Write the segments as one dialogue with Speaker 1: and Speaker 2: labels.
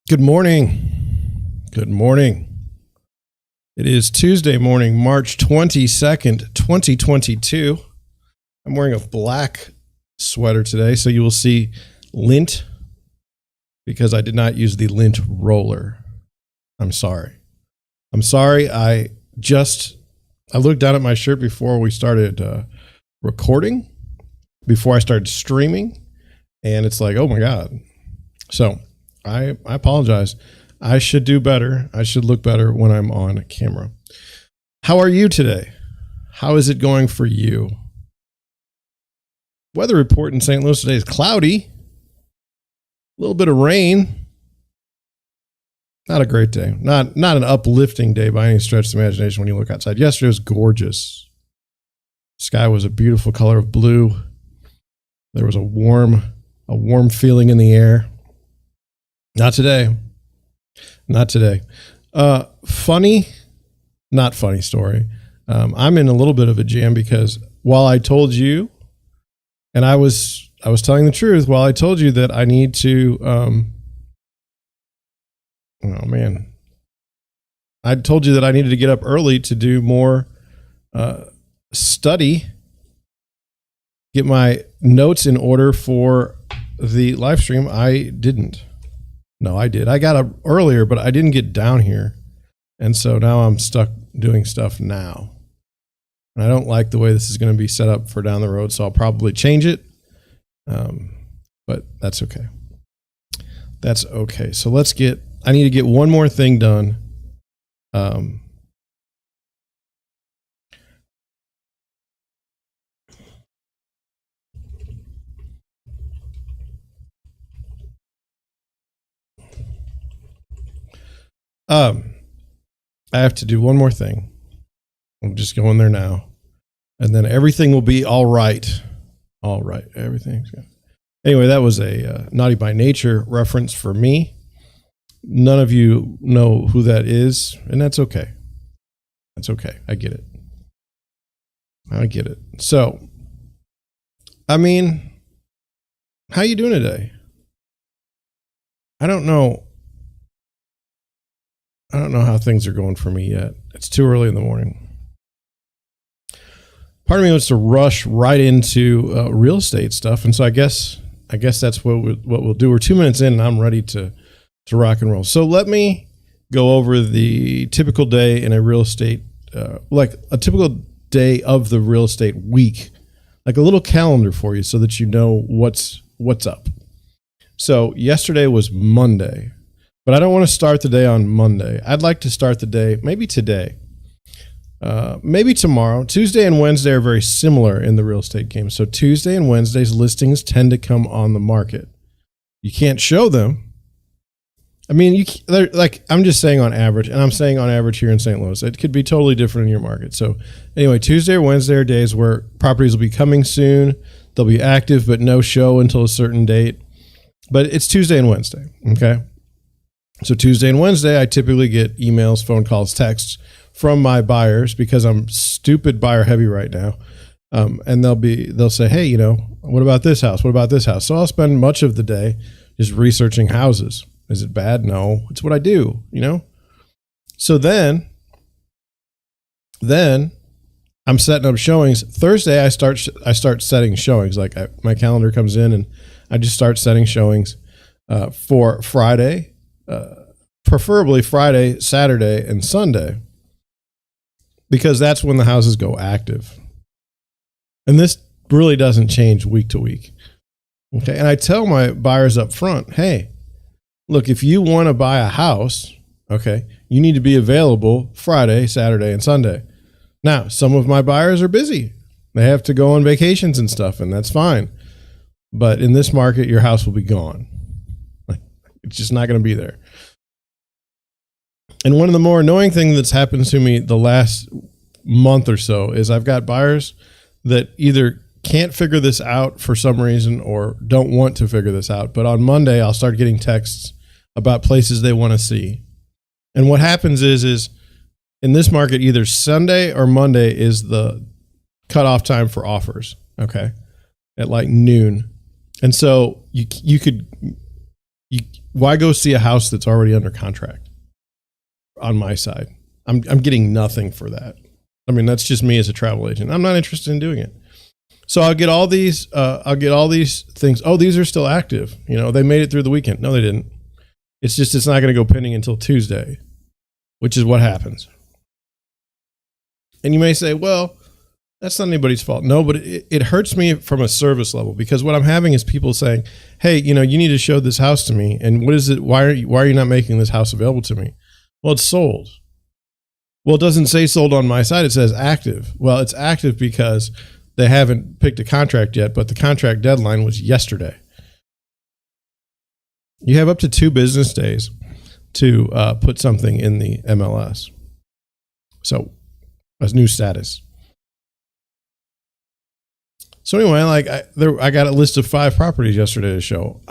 Speaker 1: Good morning. Good morning. It is Tuesday morning, March 22nd, 2022. I'm wearing a black sweater today, so you will see lint because I did not use the lint roller. I'm sorry. I looked down at my shirt before we started recording, before I started streaming, and it's like, oh my God. So I apologize. I should do better. I should look better when I'm on camera. How are you today? How is it going for you? Weather report in St. Louis today is cloudy. A little bit of rain. Not a great day. Not an uplifting day by any stretch of the imagination when you look outside. Yesterday was gorgeous. Sky was a beautiful color of blue. There was a warm feeling in the air. Not today. Not today. Funny, not funny story. I'm in a little bit of a jam because while I told you, and I was telling the truth, while I told you that I need to, I told you that I needed to get up early to do more study, get my notes in order for the live stream. I didn't. No, I did. I got up earlier, but I didn't get down here. And so now I'm stuck doing stuff now. And I don't like the way this is going to be set up for down the road, so I'll probably change it. But that's okay. That's okay. So I need to get one more thing done. I have to do one more thing. I'm just going there now. And then everything will be all right. All right. Everything's good. Anyway, that was a Naughty by Nature reference for me. None of you know who that is, and that's okay. That's okay. I get it. So, how you doing today? I don't know how things are going for me yet. It's too early in the morning. Part of me wants to rush right into real estate stuff, and so I guess that's what we'll do. We're 2 minutes in, and I'm ready to rock and roll. So let me go over the typical day in a real estate, like a typical day of the real estate week, like a little calendar for you, so that you know what's up. So yesterday was Monday. But I don't want to start the day on Monday. I'd like to start the day maybe today, maybe tomorrow. Tuesday and Wednesday are very similar in the real estate game. So Tuesday and Wednesday's listings tend to come on the market. You can't show them. I mean, I'm just saying on average, and I'm saying on average here in St. Louis. It could be totally different in your market. So anyway, Tuesday or Wednesday are days where properties will be coming soon. They'll be active, but no show until a certain date. But it's Tuesday and Wednesday, okay? So Tuesday and Wednesday, I typically get emails, phone calls, texts from my buyers because I'm stupid buyer heavy right now. And they'll say, hey, what about this house? What about this house? So I'll spend much of the day just researching houses. Is it bad? No, it's what I do, So then I'm setting up showings. Thursday, I start setting showings. Like my calendar comes in and I just start setting showings for Friday. Preferably Friday, Saturday, and Sunday, because that's when the houses go active. And this really doesn't change week to week. Okay. And I tell my buyers up front, hey, look, if you want to buy a house, okay, you need to be available Friday, Saturday, and Sunday. Now, some of my buyers are busy. They have to go on vacations and stuff, and that's fine. But in this market, your house will be gone. It's just not going to be there. And one of the more annoying things that's happened to me the last month or so is I've got buyers that either can't figure this out for some reason or don't want to figure this out. But on Monday, I'll start getting texts about places they want to see. And what happens is in this market, either Sunday or Monday is the cutoff time for offers, okay, at like noon. And so why go see a house that's already under contract on my side? I'm getting nothing for that. I mean, that's just me as a travel agent. I'm not interested in doing it. So I'll get all these things. Oh, these are still active. You know, they made it through the weekend. No, they didn't. It's not going to go pending until Tuesday, which is what happens. And you may say, well, that's not anybody's fault. No, but it hurts me from a service level, because what I'm having is people saying, hey, you know, you need to show this house to me. And what is it? Why are you not making this house available to me? Well, it's sold. Well, it doesn't say sold on my side. It says active. Well, it's active because they haven't picked a contract yet, but the contract deadline was yesterday. You have up to 2 business days to put something in the MLS. So, a new status. So anyway, I got a list of 5 properties yesterday to show.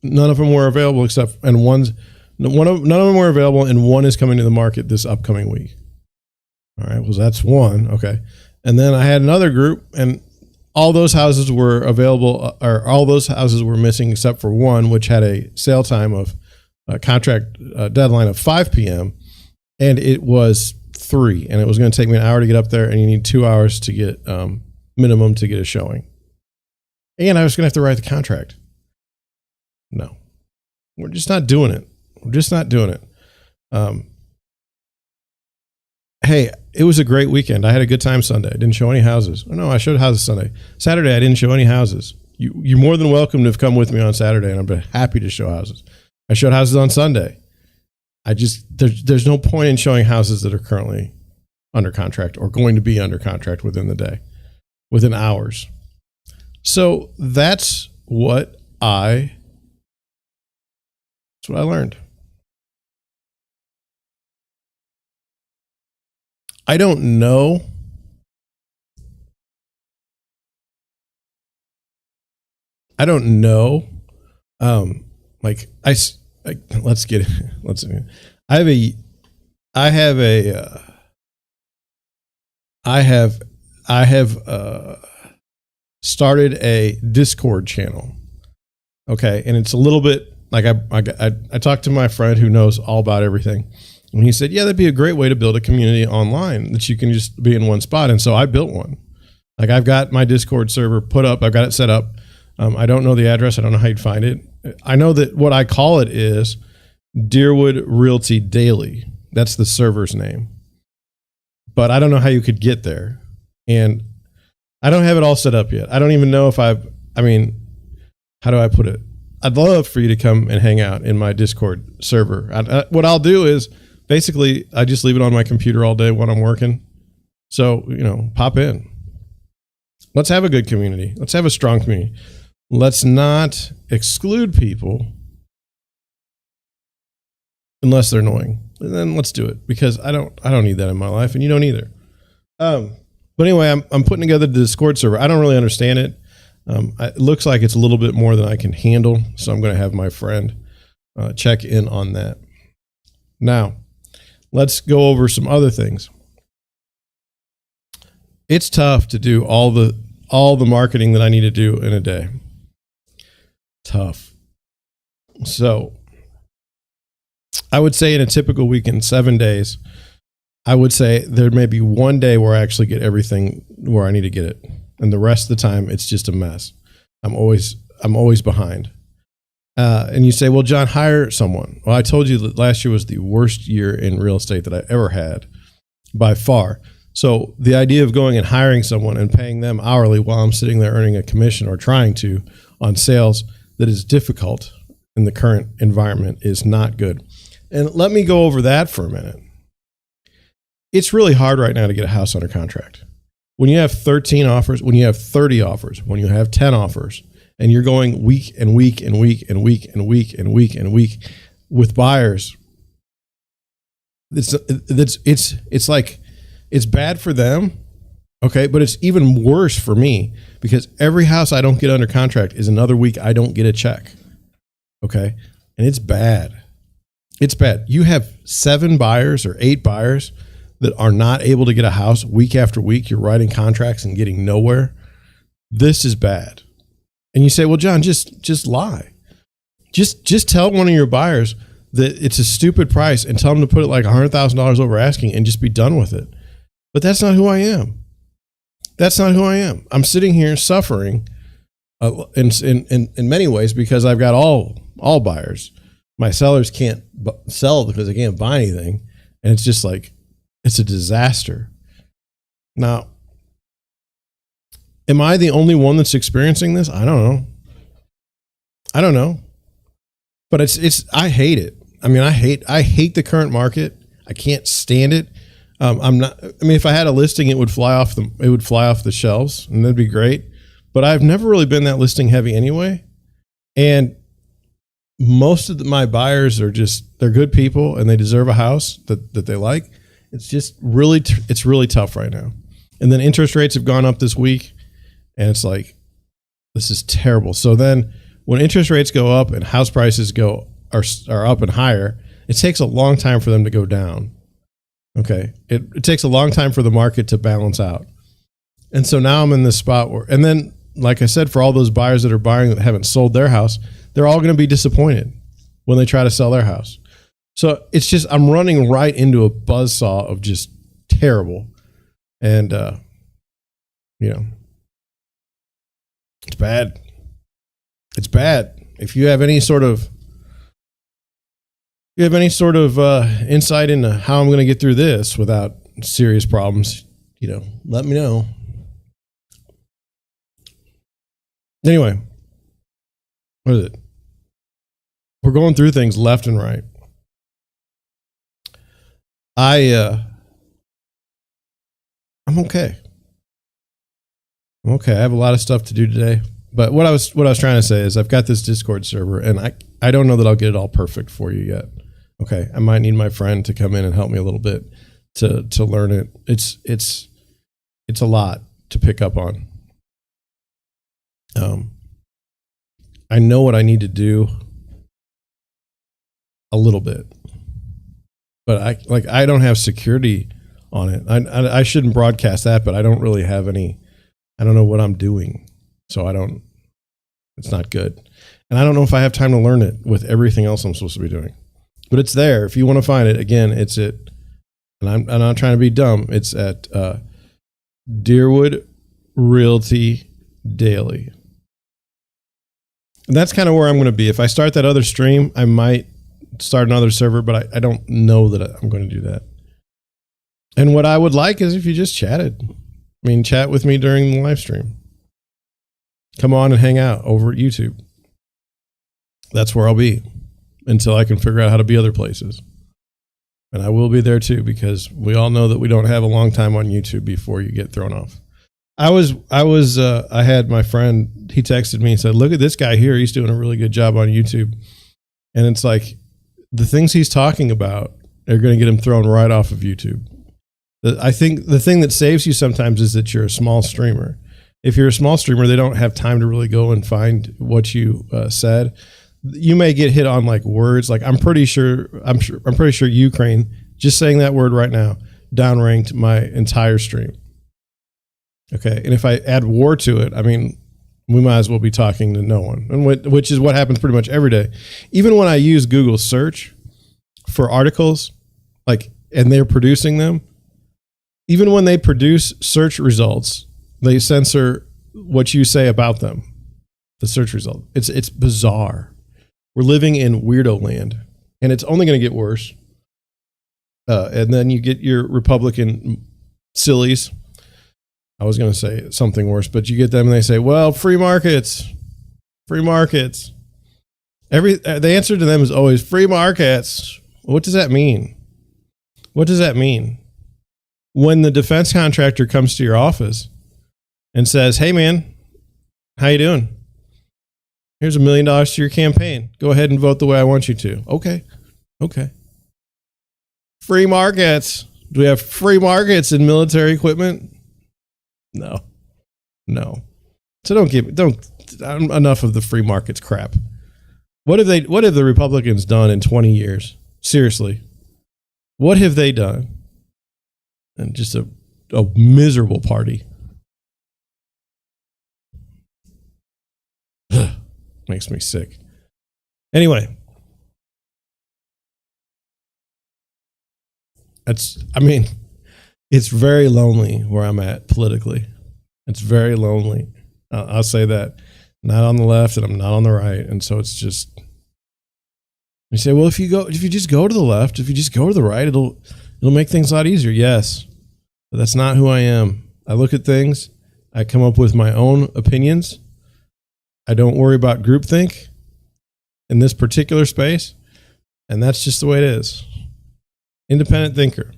Speaker 1: None of them were available none of them were available, and one is coming to the market this upcoming week. All right, well, that's one. Okay. And then I had another group, and all those houses were available, or all those houses were missing except for one, which had a sale time of contract deadline of 5 p.m. and it was 3, and it was going to take me an hour to get up there, and you need 2 hours to get minimum to get a showing. And I was going to have to write the contract. No, we're just not doing it. We're just not doing it. Hey, it was a great weekend. I had a good time Sunday. I didn't show any houses. Oh, no, I showed houses Sunday. Saturday, I didn't show any houses. You're more than welcome to come with me on Saturday, and I'm happy to show houses. I showed houses on Sunday. There's no point in showing houses that are currently under contract or going to be under contract within the day, within hours. So that's what I learned. I don't know. Let's get it. I have started a Discord channel. Okay. And it's a little bit like I talked to my friend who knows all about everything. And he said, yeah, that'd be a great way to build a community online that you can just be in one spot. And so I built one. Like, I've got my Discord server put up. I've got it set up. I don't know the address. I don't know how you'd find it. I know that what I call it is Deerwood Realty Daily. That's the server's name. But I don't know how you could get there. And I don't have it all set up yet. I don't even know if how do I put it? I'd love for you to come and hang out in my Discord server. What I'll do is, basically, I just leave it on my computer all day when I'm working. So, pop in. Let's have a good community. Let's have a strong community. Let's not exclude people unless they're annoying. And then let's do it, because I don't need that in my life, and you don't either. But anyway, I'm putting together the Discord server. I don't really understand it. It looks like it's a little bit more than I can handle, so I'm going to have my friend check in on that. Now, let's go over some other things. It's tough to do all the marketing that I need to do in a day. Tough. So I would say in a typical week, in 7 days, I would say there may be one day where I actually get everything where I need to get it. And the rest of the time, it's just a mess. I'm always behind. And you say, well, John, hire someone. Well, I told you that last year was the worst year in real estate that I ever had, by far. So the idea of going and hiring someone and paying them hourly while I'm sitting there earning a commission, or trying to, on sales that is difficult in the current environment, is not good. And let me go over that for a minute. It's really hard right now to get a house under contract. When you have 13 offers, when you have 30 offers, when you have 10 offers, and you're going week and week and week and week and week and week and week with buyers, it's like, it's bad for them, okay? But it's even worse for me, because every house I don't get under contract is another week I don't get a check, okay? And it's bad. It's bad. You have 7 buyers or 8 buyers that are not able to get a house week after week. You're writing contracts and getting nowhere. This is bad. And you say, well, John, just lie. Just tell one of your buyers that it's a stupid price and tell them to put it like $100,000 over asking and just be done with it. But that's not who I am. That's not who I am. I'm sitting here suffering in many ways because I've got all buyers. My sellers can't sell because they can't buy anything. And it's just like, it's a disaster. Now, am I the only one that's experiencing this? I don't know. But I hate it. I mean, I hate the current market. I can't stand it. If I had a listing, it would fly off the shelves and that'd be great. But I've never really been that listing heavy anyway. And most of my buyers they're good people and they deserve a house that they like. It's just really tough right now. And then interest rates have gone up this week and it's like, this is terrible. So then when interest rates go up and house prices are up and higher, it takes a long time for them to go down. Okay. It takes a long time for the market to balance out. And so now I'm in this spot where, and then, like I said, for all those buyers that are buying that haven't sold their house, they're all going to be disappointed when they try to sell their house. So it's just, I'm running right into a buzzsaw of just terrible. And, it's bad. It's bad. If you have any sort of insight into how I'm going to get through this without serious problems, let me know. Anyway, what is it? We're going through things left and right. I'm okay. I have a lot of stuff to do today. But what I was trying to say is I've got this Discord server and I don't know that I'll get it all perfect for you yet. Okay. I might need my friend to come in and help me a little bit to learn it. It's a lot to pick up on. I know what I need to do a little bit, but I don't have security on it. I shouldn't broadcast that, but I don't really have any, I don't know what I'm doing. So it's not good. And I don't know if I have time to learn it with everything else I'm supposed to be doing, but it's there. If you want to find it again, and I'm not trying to be dumb. It's at, Deerwood Realty Daily. And that's kind of where I'm going to be. If I start that other stream, I might start another server, but I don't know that I'm going to do that. And what I would like is if you just chatted. Chat with me during the live stream. Come on and hang out over at YouTube. That's where I'll be until I can figure out how to be other places. And I will be there too, because we all know that we don't have a long time on YouTube before you get thrown off. I had my friend, he texted me and said, look at this guy here. He's doing a really good job on YouTube. And it's like the things he's talking about are going to get him thrown right off of YouTube. I think the thing that saves you sometimes is that you're a small streamer. If you're a small streamer, they don't have time to really go and find what you said. You may get hit on like words. Like I'm pretty sure Ukraine, just saying that word right now, downranked my entire stream. Okay. And if I add war to it, we might as well be talking to no one, and which is what happens pretty much every day. Even when I use Google search for articles, and they're producing them, even when they produce search results, they censor what you say about them, the search result. It's bizarre. We're living in weirdo land, and it's only going to get worse. And then you get your Republican sillies. I was going to say something worse, but you get them and they say, well, free markets. The answer to them is always free markets. What does that mean? When the defense contractor comes to your office and says, hey man, how you doing? Here's $1 million to your campaign. Go ahead and vote the way I want you to. Okay. Free markets. Do we have free markets in military equipment? No. So enough of the free markets crap. What have the Republicans done in 20 years? Seriously. What have they done? And just a miserable party. Makes me sick. Anyway, it's very lonely where I'm at politically. It's very lonely. I'll say that. Not on the left and I'm not on the right. And so it's just, you say, well, if you just go to the left, if you just go to the right, it'll make things a lot easier. Yes, but that's not who I am. I look at things. I come up with my own opinions. I don't worry about groupthink in this particular space. And that's just the way it is. Independent thinker.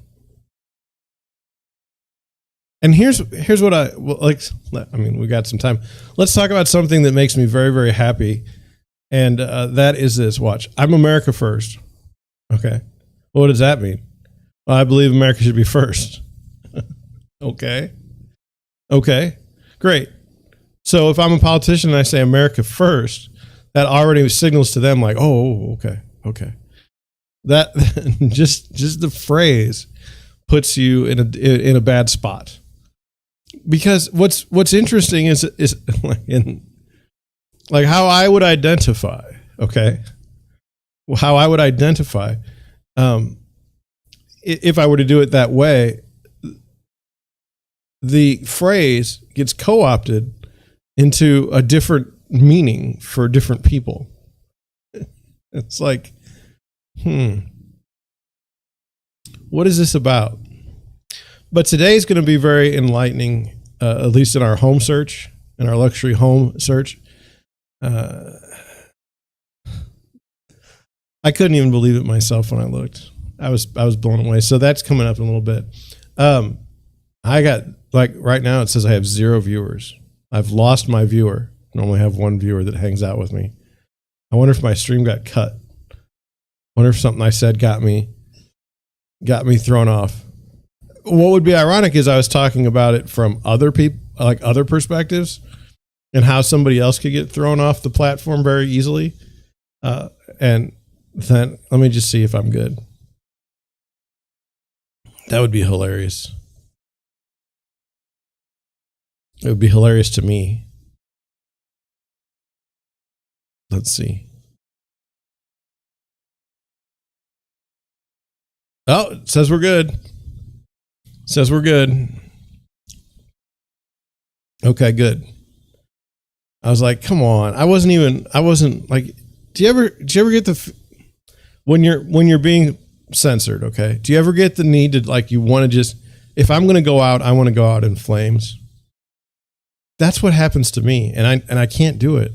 Speaker 1: And here's what we got some time. Let's talk about something that makes me very, very happy. And that is this. Watch. I'm America first. Okay. Well, what does that mean? Well, I believe America should be first. Okay. Great. So if I'm a politician and I say America first, that already signals to them like, oh, okay. That just the phrase puts you in a bad spot. Because what's interesting is like how I would identify, okay? How I would identify if I were to do it that way, the phrase gets co-opted into a different meaning for different people. It's like, what is this about? But today's going to be very enlightening, at least in our home search, in our luxury home search. I couldn't even believe it myself when I looked. I was blown away. So that's coming up in a little bit. I got, like, right now it says I have 0 viewers. I've lost my viewer. I normally have 1 viewer that hangs out with me. I wonder if my stream got cut. I wonder if something I said got me thrown off. What would be ironic is I was talking about it from other people, like other perspectives, and how somebody else could get thrown off the platform very easily. And then let me just see if I'm good. That would be hilarious. It would be hilarious to me. Let's see. Oh, it says we're good. Says we're good. Okay, good. I was like, come on. I wasn't like, do you ever get when you're being censored, okay? Do you ever get the need to, like, you want to just, if I'm going to go out, I want to go out in flames? That's what happens to me, and I can't do it.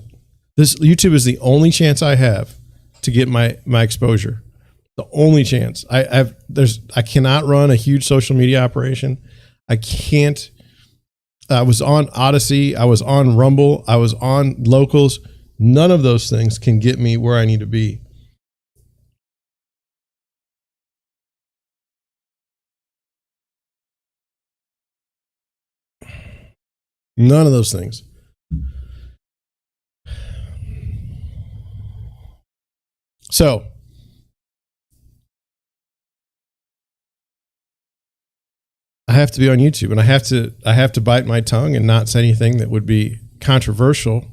Speaker 1: This YouTube is the only chance I have to get my exposure. The only chance I cannot run a huge social media operation. I can't. I was on Odyssey. I was on Rumble. I was on Locals. None of those things can get me where I need to be. None of those things. So, I have to be on YouTube, and I have to bite my tongue and not say anything that would be controversial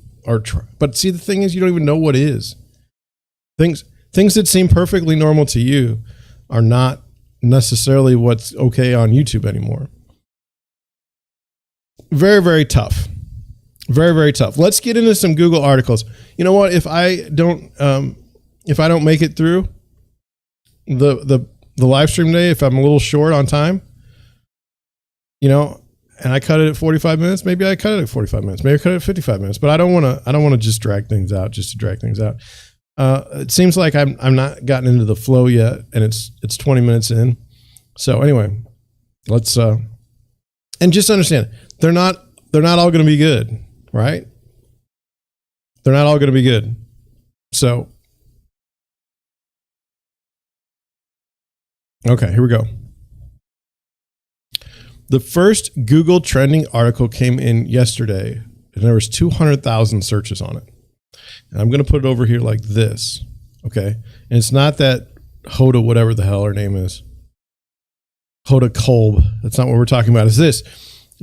Speaker 1: but see, the thing is, you don't even know what is. Things that seem perfectly normal to you are not necessarily what's okay on YouTube anymore. Very, very tough. Very, very tough. Let's get into some Google articles. You know what? If I don't make it through the live stream day, if I'm a little short on time, you know, and I cut it at 45 minutes, maybe I cut it at 45 minutes, maybe I cut it at 55 minutes, but I don't want to just drag things out just to drag things out. It seems like I'm not gotten into the flow yet, and it's 20 minutes in. So anyway, let's and just understand, they're not all going to be good, right? They're not all going to be good. So okay, here we go. The first Google trending article came in yesterday, and there was 200,000 searches on it. And I'm going to put it over here like this, okay? And it's not that Hoda, whatever the hell her name is, Hoda Kolb. That's not what we're talking about. It's this.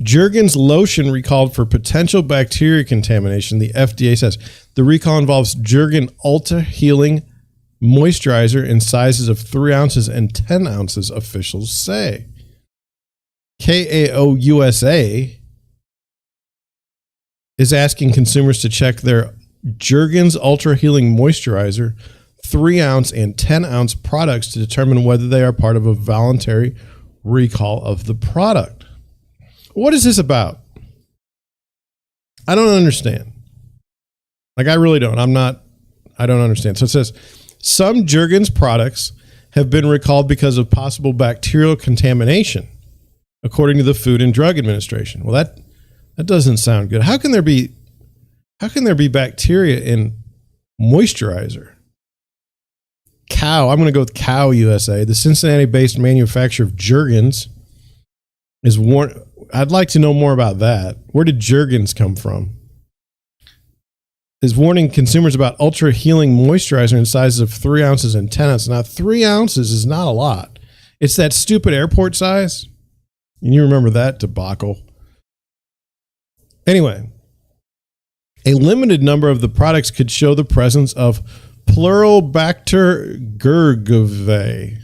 Speaker 1: Jergens lotion recalled for potential bacteria contamination. The FDA says the recall involves Jergens Ultra Healing Moisturizer in sizes of 3 ounces and 10 ounces, officials say. KAO USA is asking consumers to check their Jergens Ultra Healing Moisturizer 3-ounce and 10-ounce products to determine whether they are part of a voluntary recall of the product. What is this about? I don't understand. I really don't. I don't understand. So it says some Jergens products have been recalled because of possible bacterial contamination, according to the Food and Drug Administration. Well, that doesn't sound good. How can there be bacteria in moisturizer? I'm going to go with Cow USA. The Cincinnati-based manufacturer of Jergens is warned. I'd like to know more about that. Where did Jergens come from? Is warning consumers about ultra healing moisturizer in sizes of 3 ounces and 10 ounces. Now, 3 ounces is not a lot. It's that stupid airport size. And you remember that debacle. Anyway, a limited number of the products could show the presence of Pluralbacter gurgave.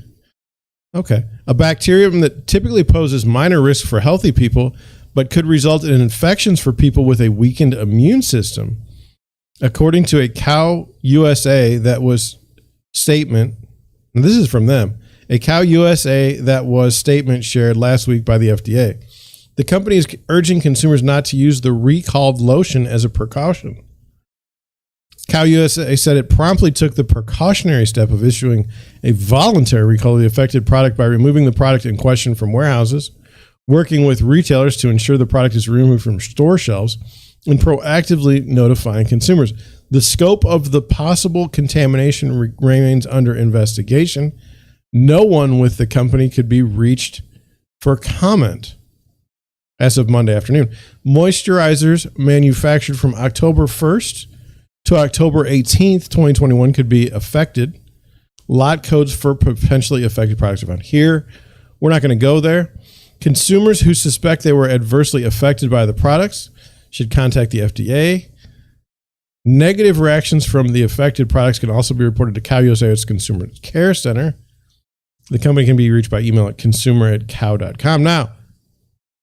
Speaker 1: Okay. A bacterium that typically poses minor risk for healthy people, but could result in infections for people with a weakened immune system. According to a Cow USA statement, and this is from them, a Cow USA statement shared last week by the FDA. The company is urging consumers not to use the recalled lotion as a precaution. Cow USA said it promptly took the precautionary step of issuing a voluntary recall of the affected product by removing the product in question from warehouses, working with retailers to ensure the product is removed from store shelves, and proactively notifying consumers. The scope of the possible contamination remains under investigation. No one with the company could be reached for comment as of Monday afternoon. Moisturizers manufactured from October 1st to October 18th, 2021 could be affected. Lot codes for potentially affected products are found here. We're not going to go there. Consumers who suspect they were adversely affected by the products should contact the FDA. Negative reactions from the affected products can also be reported to Cow USA's Consumer Care Center. The company can be reached by email at consumer@cow.com. Now,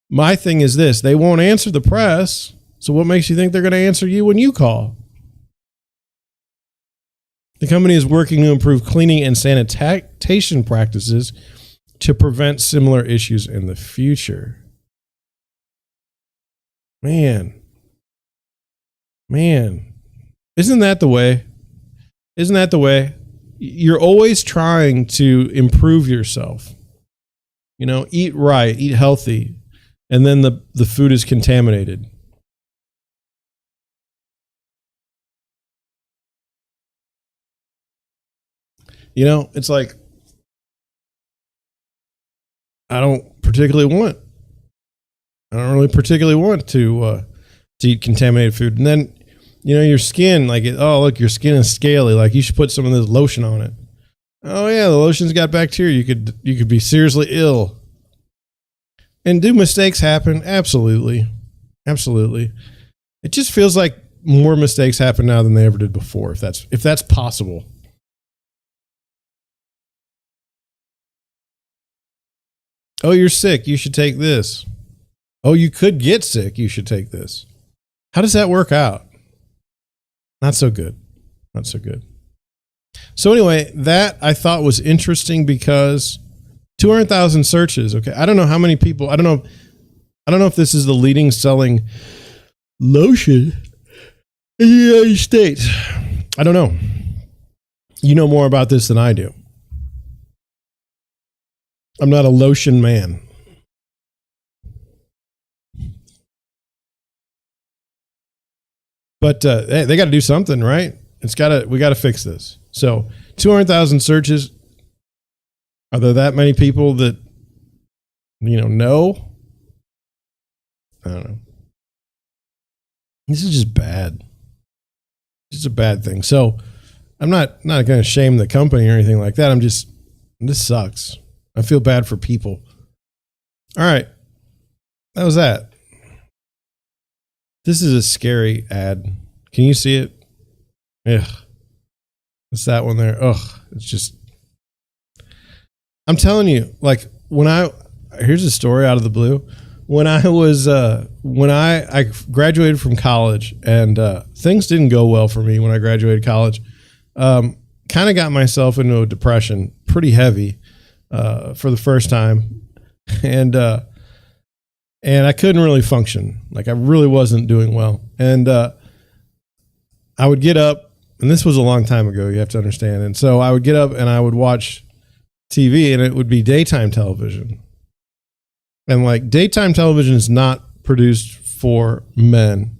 Speaker 1: my thing is this. They won't answer the press, so what makes you think they're going to answer you when you call? The company is working to improve cleaning and sanitation practices to prevent similar issues in the future. Man. Isn't that the way? You're always trying to improve yourself. Eat right, eat healthy, and then the food is contaminated. It's like, I don't really particularly want to eat contaminated food. And then, your skin, look, your skin is scaly. Like, you should put some of this lotion on it. Oh yeah, the lotion's got bacteria. You could be seriously ill. And do mistakes happen? Absolutely. It just feels like more mistakes happen now than they ever did before, if that's possible. Oh, you're sick. You should take this. Oh, you could get sick. You should take this. How does that work out? Not so good. So anyway, that I thought was interesting because 200,000 searches. Okay. I don't know how many people, I don't know if this is the leading selling lotion in the United States. I don't know. You know more about this than I do. I'm not a lotion man. But they got to do something, right? We got to fix this. So 200,000 searches. Are there that many people that, know? I don't know. This is just bad. It's a bad thing. So I'm not going to shame the company or anything like that. This sucks. I feel bad for people. All right. That was that. This is a scary ad. Can you see it? Ugh. It's that one there. Ugh. It's just, I'm telling you, like here's a story out of the blue. When I was, when I graduated from college, and things didn't go well for me when I graduated college. Kind of got myself into a depression, pretty heavy, for the first time. And I couldn't really function. Like, I really wasn't doing well. And I would get up, and this was a long time ago, you have to understand. And so I would get up and I would watch TV, and it would be daytime television. And like, daytime television is not produced for men,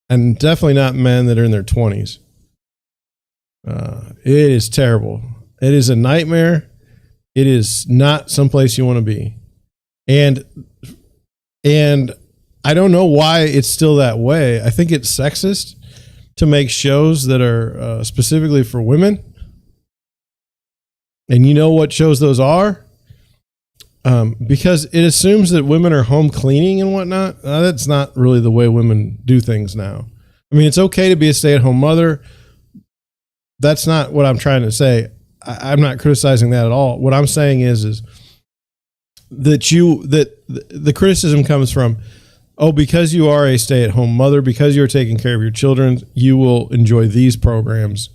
Speaker 1: and definitely not men that are in their 20s. It is terrible. It is a nightmare. It is not someplace you want to be. And I don't know why it's still that way. I think it's sexist to make shows that are specifically for women. And you know what shows those are? Because it assumes that women are home cleaning and whatnot. That's not really the way women do things now. I mean, it's okay to be a stay-at-home mother. That's not what I'm trying to say. I'm not criticizing that at all. What I'm saying is that the criticism comes from, oh, because you are a stay-at-home mother, because you're taking care of your children, you will enjoy these programs,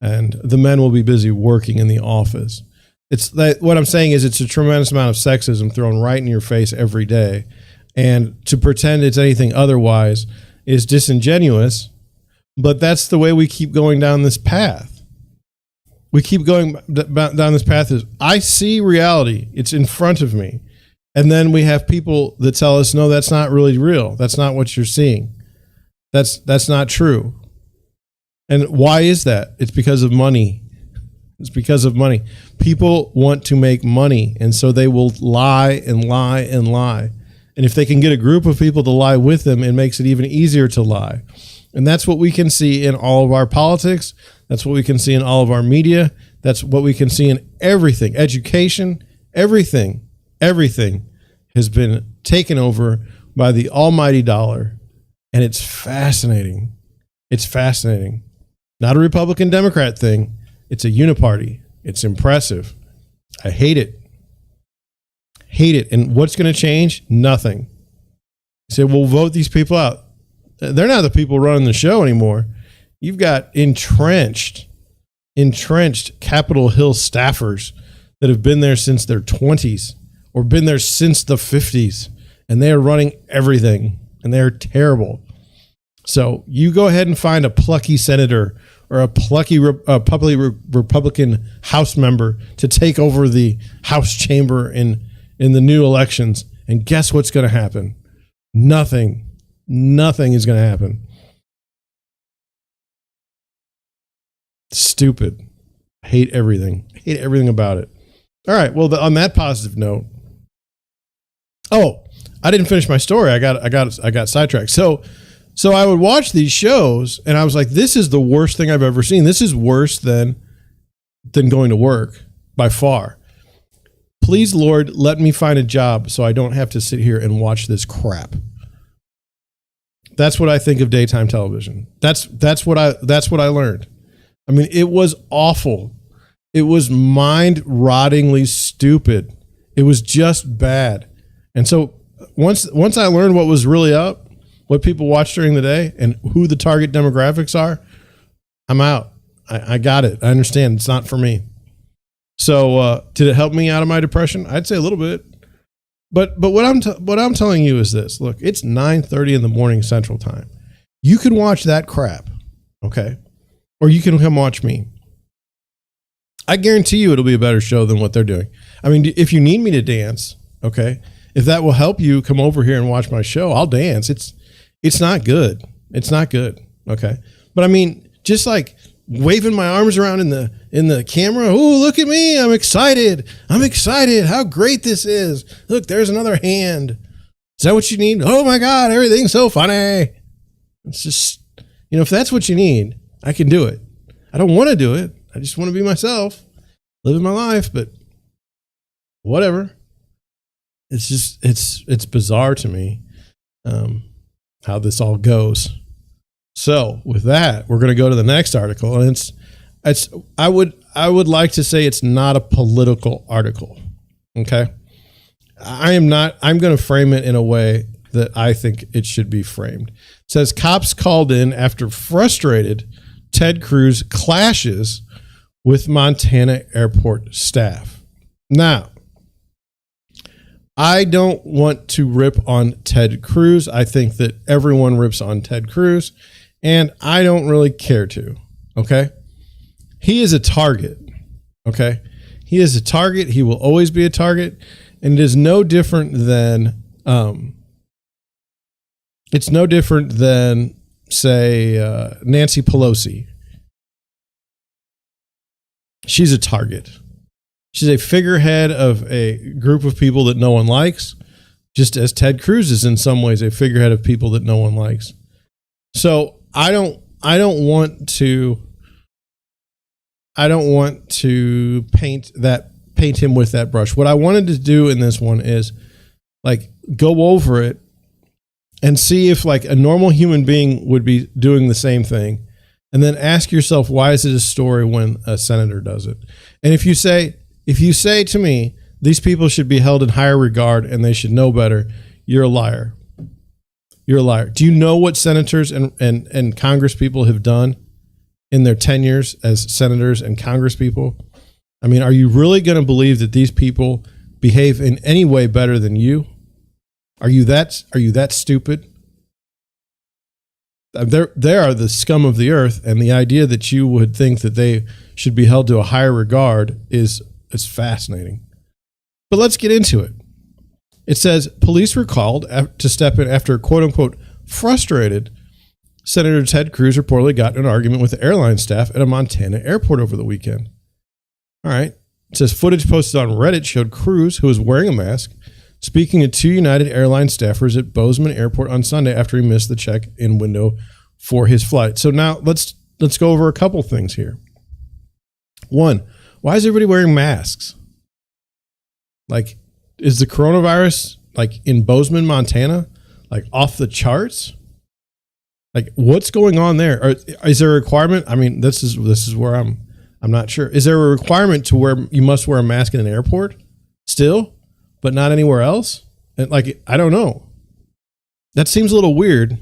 Speaker 1: and the men will be busy working in the office. It's that what I'm saying is it's a tremendous amount of sexism thrown right in your face every day, and to pretend it's anything otherwise is disingenuous. But that's the way we keep going down this path. We keep going down this path. I see reality. It's in front of me. And then we have people that tell us, no, that's not really real. That's not what you're seeing. That's not true. And why is that? It's because of money. It's because of money. People want to make money, and so they will lie and lie and lie. And if they can get a group of people to lie with them, it makes it even easier to lie. And that's what we can see in all of our politics. That's what we can see in all of our media. That's what we can see in everything. Education, everything has been taken over by the almighty dollar. And it's fascinating. It's fascinating. Not a Republican Democrat thing. It's a uniparty. It's impressive. I hate it. Hate it. And what's going to change? Nothing. You say, well, vote these people out. They're not the people running the show anymore. You've got entrenched Capitol Hill staffers that have been there since their 20s or been there since the 50s, and they are running everything, and they're terrible. So you go ahead and find a plucky senator or a plucky Republican House member to take over the House chamber in the new elections, and guess what's going to happen? Nothing is going to happen. Stupid. Hate everything about it. All right. Well, on that positive note, I didn't finish my story. I got sidetracked. So I would watch these shows, and I was like, this is the worst thing I've ever seen. This is worse than going to work by far. Please, Lord, let me find a job so I don't have to sit here and watch this crap. That's what I think of daytime television. That's what I learned. I mean, it was awful. It was mind-rottingly stupid. It was just bad. And so once I learned what was really up, what people watch during the day, and who the target demographics are, I'm out. I got it. I understand. It's not for me. So did it help me out of my depression? I'd say a little bit. But what I'm telling you is this. Look, it's 9:30 in the morning Central Time. You can watch that crap, okay? Or you can come watch me. I guarantee you it'll be a better show than what they're doing. I mean, if you need me to dance, okay, if that will help you come over here and watch my show, I'll dance. It's not good. It's not good, okay? But I mean, just like waving my arms around in the camera. Oh, look at me. I'm excited. How great this is. Look, there's another hand. Is that what you need? Oh my God, everything's so funny. It's just, if that's what you need, I can do it. I don't want to do it. I just want to be myself, living my life, but whatever. It's just, it's bizarre to me. how this all goes. So with that, we're going to go to the next article, and I would like to say it's not a political article. Okay. I'm going to frame it in a way that I think it should be framed. It says cops called in after frustrated Ted Cruz clashes with Montana airport staff. Now, I don't want to rip on Ted Cruz. I think that everyone rips on Ted Cruz, and I don't really care to. Okay. He is a target. Okay. He is a target. He will always be a target. And it is no different than, say, Nancy Pelosi. She's a target. She's a figurehead of a group of people that no one likes, just as Ted Cruz is in some ways a figurehead of people that no one likes. So I don't want to paint him with that brush. What I wanted to do in this one is like go over it and see if like a normal human being would be doing the same thing. And then ask yourself, why is it a story when a senator does it? And if you say to me, these people should be held in higher regard and they should know better, you're a liar. You're a liar. Do you know what senators and Congress people have done in their tenures as senators and Congress people? I mean, are you really going to believe that these people behave in any way better than you? Are you that stupid? They are the scum of the earth, and the idea that you would think that they should be held to a higher regard is fascinating. But let's get into it. It says police were called to step in after, quote unquote, frustrated Senator Ted Cruz reportedly got in an argument with the airline staff at a Montana airport over the weekend. All right. It says footage posted on Reddit showed Cruz, who was wearing a mask, speaking to two United Airlines staffers at Bozeman Airport on Sunday after he missed the check-in window for his flight. So now let's go over a couple things here. One, why is everybody wearing masks? Like, is the coronavirus like in Bozeman, Montana, like off the charts? Like, what's going on there? Or is there a requirement? I mean, this is where I'm not sure. Is there a requirement to where you must wear a mask in an airport still, but not anywhere else? And like, I don't know. That seems a little weird.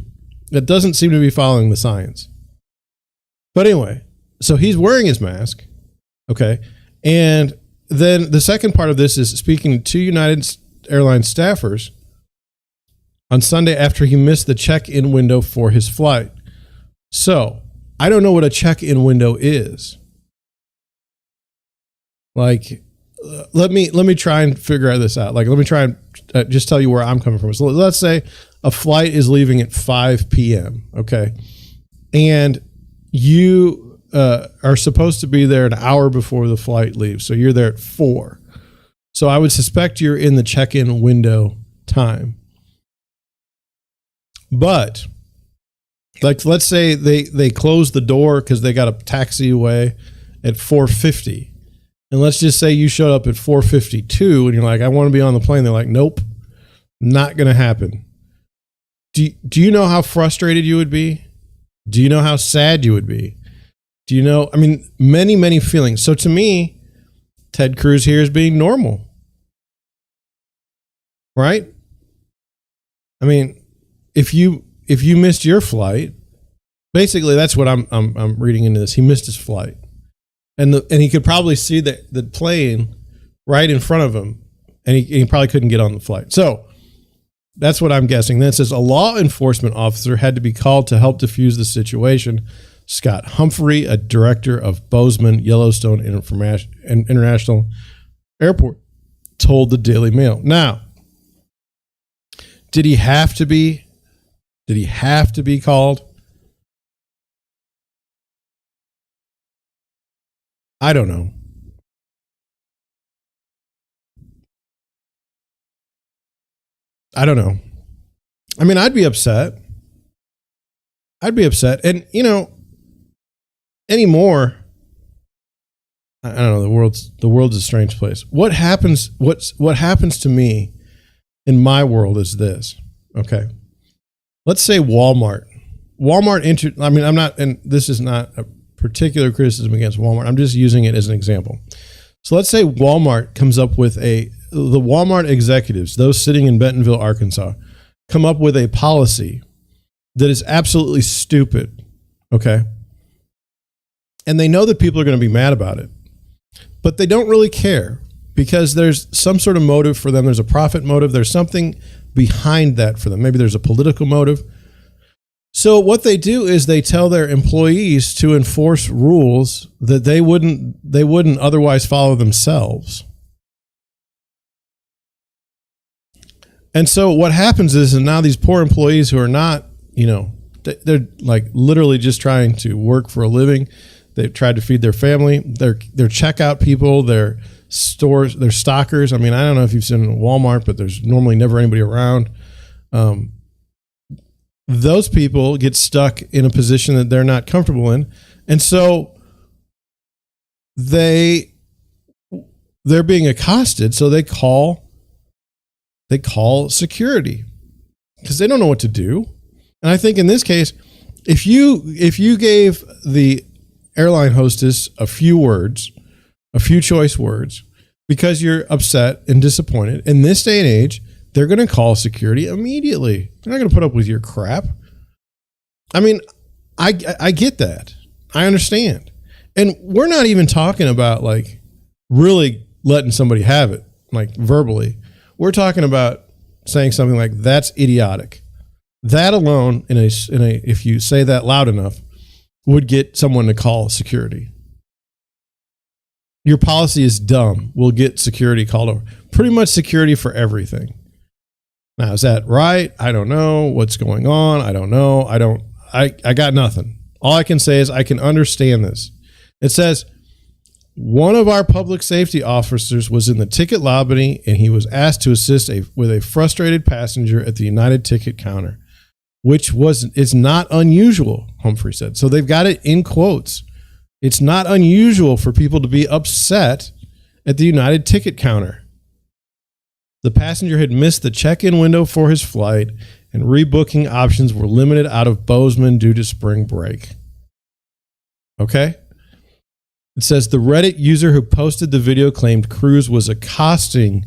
Speaker 1: That doesn't seem to be following the science. But anyway, so he's wearing his mask. Okay. And then the second part of this is speaking to two United Airlines staffers on Sunday after he missed the check-in window for his flight. So I don't know what a check-in window is. Like, let me try and figure this out. Like, let me try and just tell you where I'm coming from. So let's say a flight is leaving at 5 p.m. Okay. And you are supposed to be there an hour before the flight leaves. So you're there at 4. So I would suspect you're in the check-in window time. But like, let's say they close the door because they got a taxi away at 4:50. And let's just say you showed up at 4:52 and you're like, I want to be on the plane. They're like, nope, not going to happen. Do you know how frustrated you would be? Do you know how sad you would be? Do you know, I mean, many, many feelings. So to me, Ted Cruz here is being normal. Right? I mean, if you missed your flight, basically that's what I'm reading into this. He missed his flight. And he could probably see the plane right in front of him, and he probably couldn't get on the flight. So that's what I'm guessing. Then it says a law enforcement officer had to be called to help defuse the situation. Scott Humphrey, a director of Bozeman Yellowstone International Airport, told the Daily Mail. Now, did he have to be called? I don't know. I don't know. I mean, I'd be upset. And, you know, anymore, I don't know, the world's a strange place. What happens to me in my world is this. Okay. let's say Walmart. I mean, I'm not, and this is not a particular criticism against Walmart. I'm just using it as an example. So let's say Walmart comes up with the Walmart executives, those sitting in Bentonville, Arkansas, come up with a policy that is absolutely stupid. Okay. And they know that people are going to be mad about it, but they don't really care because there's some sort of motive for them. There's a profit motive. There's something behind that for them. Maybe there's a political motive. So what they do is they tell their employees to enforce rules that they wouldn't otherwise follow themselves. And so what happens is, and now these poor employees who are not, they're like literally just trying to work for a living. They've tried to feed their family. They're checkout people. They're stores. They're stockers. I mean, I don't know if you've seen Walmart, but there's normally never anybody around. Those people get stuck in a position that they're not comfortable in. And so they're being accosted. So they call security because they don't know what to do. And I think in this case, if you gave the airline hostess a few choice words, because you're upset and disappointed in this day and age, they're going to call security immediately. They're not going to put up with your crap. I mean, I get that. I understand. And we're not even talking about like really letting somebody have it, like verbally. We're talking about saying something like, that's idiotic. That alone, if you say that loud enough, would get someone to call security. Your policy is dumb. We'll get security called over. Pretty much security for everything. Now, is that right? I don't know what's going on. I don't know. I got nothing. All I can say is I can understand this. It says, one of our public safety officers was in the ticket lobby and he was asked to assist with a frustrated passenger at the United ticket counter, which is not unusual, Humphrey said. So they've got it in quotes. It's not unusual for people to be upset at the United ticket counter. The passenger had missed the check-in window for his flight, and rebooking options were limited out of Bozeman due to spring break. Okay? It says the Reddit user who posted the video claimed Cruz was accosting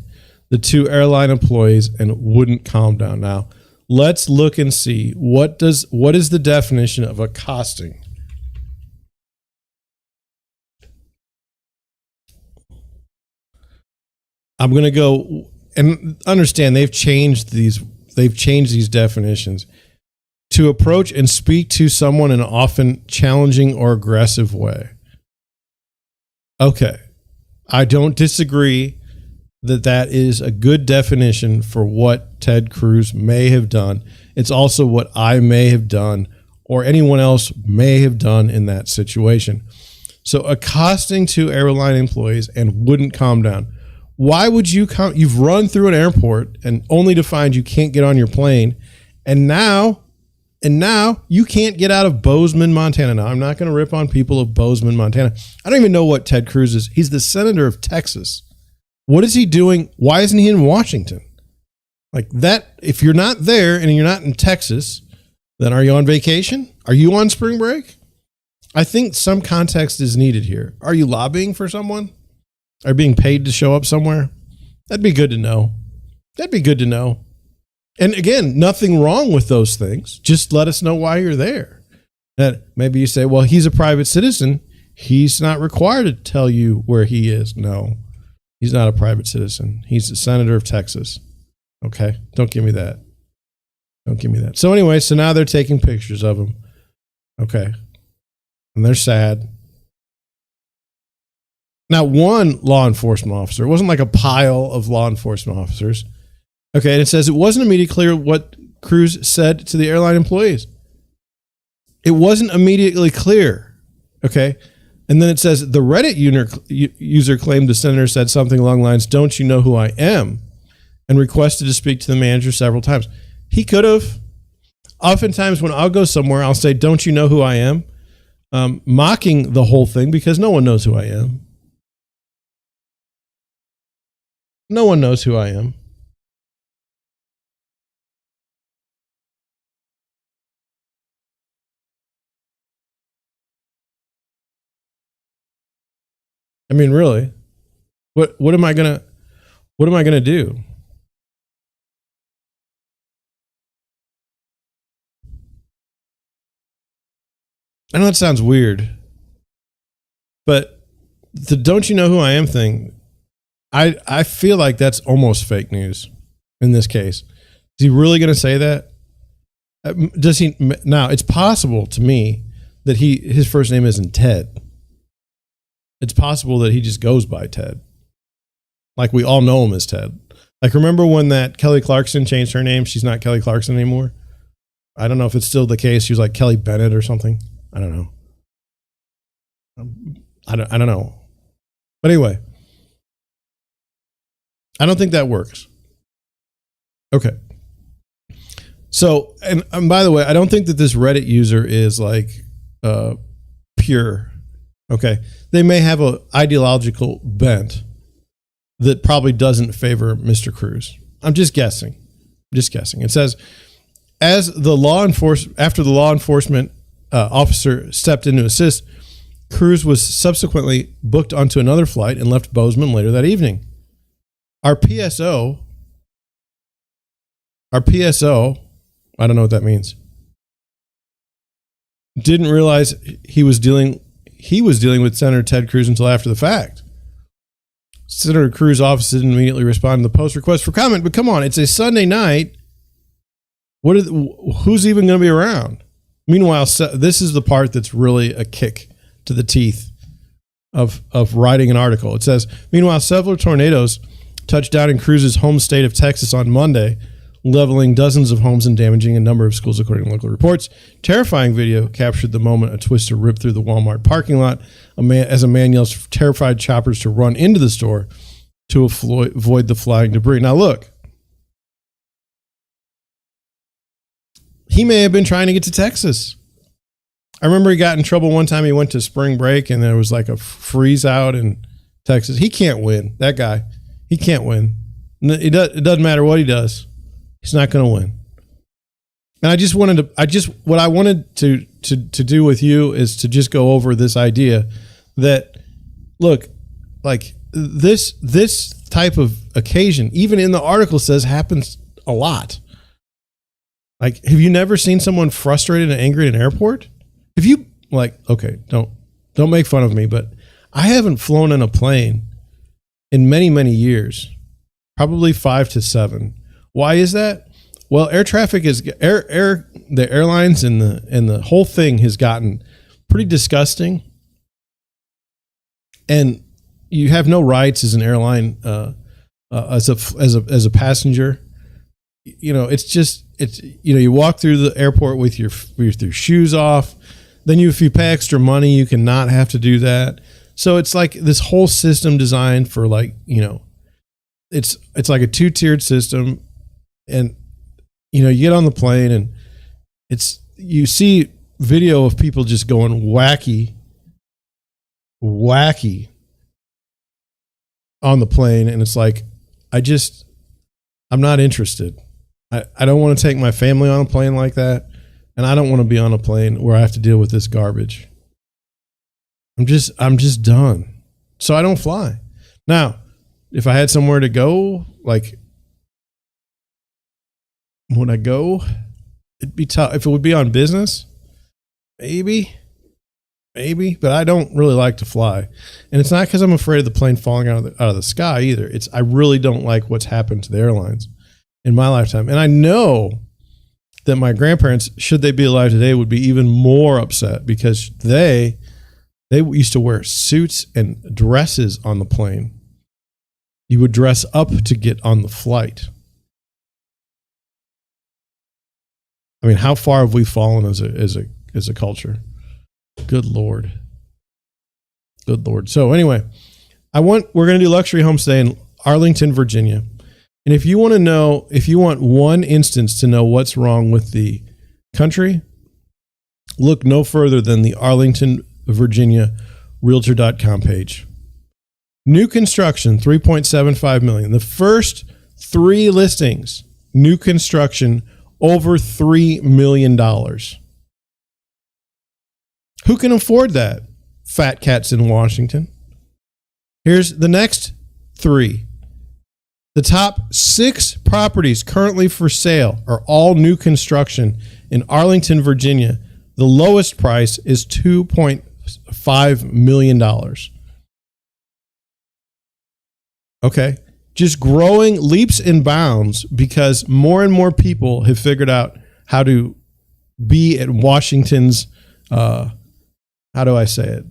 Speaker 1: the two airline employees and wouldn't calm down. Now, let's look and see what is the definition of accosting. I'm going to go and understand they've changed these definitions. To approach and speak to someone in an often challenging or aggressive way. Okay. I don't disagree that is a good definition for what Ted Cruz may have done. It's also what I may have done or anyone else may have done in that situation. So accosting two airline employees and wouldn't calm down. Why would you come? You've run through an airport and only to find you can't get on your plane. And now you can't get out of Bozeman, Montana. Now, I'm not going to rip on people of Bozeman, Montana. I don't even know what Ted Cruz is. He's the senator of Texas. What is he doing? Why isn't he in Washington? Like that, if you're not there and you're not in Texas, then are you on vacation? Are you on spring break? I think some context is needed here. Are you lobbying for someone? Are you being paid to show up somewhere? That'd be good to know. And again, nothing wrong with those things. Just let us know why you're there. That maybe you say, well, he's a private citizen. He's not required to tell you where he is. No, he's not a private citizen. He's the senator of Texas. Okay. Don't give me that. So anyway, so now they're taking pictures of him. Okay. And they're sad. Now, one law enforcement officer, it wasn't like a pile of law enforcement officers. Okay, and it says it wasn't immediately clear what Cruz said to the airline employees. It wasn't immediately clear. Okay, and then it says the Reddit user claimed the senator said something along the lines, "Don't you know who I am?" and requested to speak to the manager several times. He could have. Oftentimes when I'll go somewhere, I'll say, "Don't you know who I am?" Mocking the whole thing because no one knows who I am. No one knows who I am. I mean, really, what am I gonna do? I know that sounds weird, but the "don't you know who I am" thing, I feel like that's almost fake news in this case. Is he really going to say that? Does he? Now, it's possible to me that his first name isn't Ted. It's possible that he just goes by Ted. Like we all know him as Ted. Like, remember when that Kelly Clarkson changed her name? She's not Kelly Clarkson anymore. I don't know if it's still the case. She was like Kelly Bennett or something. I don't know. I don't know. But anyway, I don't think that works. Okay. So, and by the way, I don't think that this Reddit user is like pure. Okay. They may have an ideological bent that probably doesn't favor Mr. Cruz. I'm just guessing. It says, after the law enforcement officer stepped in to assist, Cruz was subsequently booked onto another flight and left Bozeman later that evening. Our PSO, I don't know what that means, didn't realize he was dealing with Senator Ted Cruz until after the fact. Senator Cruz's office didn't immediately respond to the post request for comment, but come on, it's a Sunday night. Who's even going to be around? Meanwhile, this is the part that's really a kick to the teeth of writing an article. It says, meanwhile, several tornadoes touched down in Cruz's home state of Texas on Monday, leveling dozens of homes and damaging a number of schools, according to local reports. Terrifying video captured the moment a twister ripped through the Walmart parking lot as a man yells for terrified shoppers to run into the store to avoid the flying debris. Now, look. He may have been trying to get to Texas. I remember he got in trouble one time. He went to spring break and there was like a freeze out in Texas. He can't win. That guy, he can't win. It doesn't matter what he does. He's not going to win. And what I wanted to do with you is to just go over this idea that, look, like this type of occasion, even in the article says happens a lot. Like, have you never seen someone frustrated and angry at an airport? Have you, like, okay, don't make fun of me, but I haven't flown in a plane in many, many years, probably 5 to 7. Why is that? Well, air traffic is the airlines and the whole thing has gotten pretty disgusting, and you have no rights as an airline as a passenger. You know, you walk through the airport with your shoes off. Then if you pay extra money, you cannot have to do that. So it's like this whole system designed for, like, you know, it's like a 2-tiered system. And, you know, you get on the plane and you see video of people just going wacky on the plane. And it's like, I'm not interested. I don't want to take my family on a plane like that. And I don't want to be on a plane where I have to deal with this garbage. I'm just done. So I don't fly. Now, if I had somewhere to go, like, would I go? It'd be tough. If it would be on business, maybe, but I don't really like to fly. And it's not because I'm afraid of the plane falling out of the sky either. I really don't like what's happened to the airlines in my lifetime. And I know that my grandparents, should they be alive today, would be even more upset because they used to wear suits and dresses on the plane. You would dress up to get on the flight. I mean, how far have we fallen as a culture? Good Lord. So anyway, we're going to do luxury homestay in Arlington, Virginia. And if you want one instance to know what's wrong with the country, look no further than the Arlington, Virginia Realtor.com page. New construction, $3.75 million. The first 3 listings, new construction, over $3 million. Who can afford that? Fat cats in Washington. Here's the next 3. The top 6 properties currently for sale are all new construction in Arlington, Virginia. The lowest price is $2.5 million. Okay. Just growing leaps and bounds because more and more people have figured out how to be at Washington's, how do I say it?